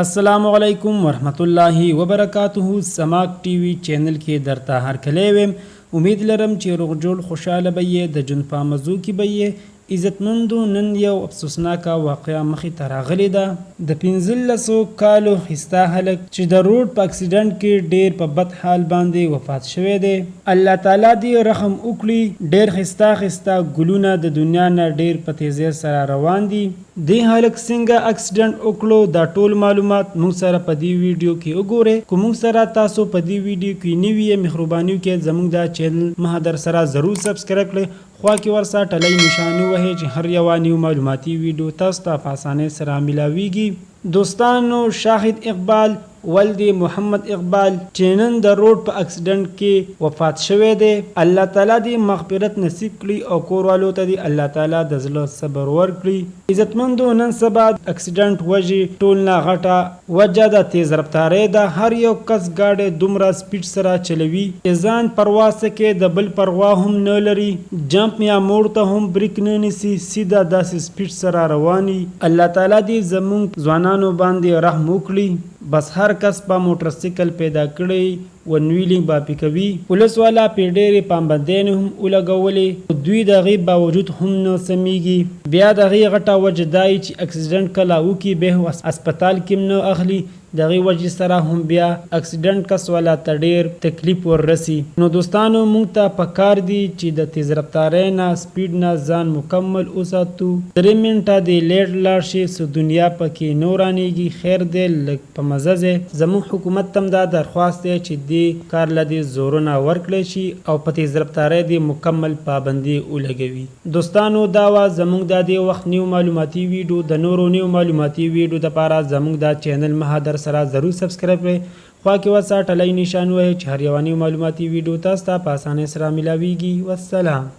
السلام علیکم ورحمت الله وبرکاته. سماک ټي وي چینل کې درته هرکلی ویم. امید لرم چې روغ جوړ خوشاله به یې، د ژوند په مزو کې به یې. عزتمندو، نن یو افسوسناکه واقعه مخې ته راغلې ده. د 15 کالو ښایسته هلک چې د روډ په اکسیډنټ کې ډیر په بد حال باندې وفات شوی دی. الله تعالی دې رحم وکړي. ډیر ښایسته ګلونه د دنیا نه ډیر په تیزۍ سره روان دي. دې هلک څنګه اکسیډنټ وکړو دا ټول معلومات موږ سره په دې ویډیو کې وګورئ. که موږ سره تاسو په دې ویډیو کې نوي یې، مهرباني وکړئ زموږ دا چینل مهدر سره ضرور سبسکرایب کړئ. خوا کې ورسره ټلی نشان ووهئ چې هر یوه نیو معلوماتي ویډیو تاسو ته په اسانۍ سره میلاویږي. دوستانو، شاهد اقبال ولد محمد اقبال چې نن د روډ په اکسیډنټ کې وفات شوی دی، الله تعالی دې مغفرت نصیب کړي او کوروالو ته دې الله تعالی د زړه صبر ورکړي. عزتمندو، نن سبا اکسیډنټ وجې ټول نه غټه وجه د تیز رفتارۍ ده. هر یو کس ګاډی دومره سپیډ سره چلوي چې ځان پرواز کې د بل پروا هم نه لري. جمپ یا موړ ته هم بریک نه نیسي، سیده داسې سپیډ سره رواني. الله تعالی دې زموږ ځوانانو باندې رحم وکړي. بس هر کس په موټرسایکل پیدا کړی و ویلینګ به پې کوي. پولیس والا پې ډېرې پابندیانې هم ولګولې، دوی د هغې باوجود هم نه سمیږي. بیا د هغې غټه وجه دا چې اکسیډنټ کله وکړي بیا هسپتال کې هم نه اخلي. د هغې وجې سره هم بیا اکسیډنټ کس والا ته ډېر تکلیف وررسي. نو دوستانو، موږ ته پکار دي چې د تیز رفتارۍ نه، سپیډ نه ځان مکمل وساتو. 3 منټه دې لیټ لاړ شي څه دنیا پکې نه ورانېږي. خیر دی لږ په مزه ځئ. زموږ حکومت ته هم دا درخواست دی چې دې کار له دې زورونه ورکړی شي او په تیز رفتارۍ دې مکمل پابندي ولګوي. دوستانو، دا وه زموږ د دې وخت نیو معلوماتي ویډیو. د نورو نیو معلوماتي ویډیو دپاره زموږ دا چینل مهدر سره ضرور سبسکرایب کړئ. خوا کې ورسره ټلی نشان ووهئ چې هر یوه نیو معلوماتي ویډیو تاسو ته په اسانۍ سره میلاویږي. والسلام.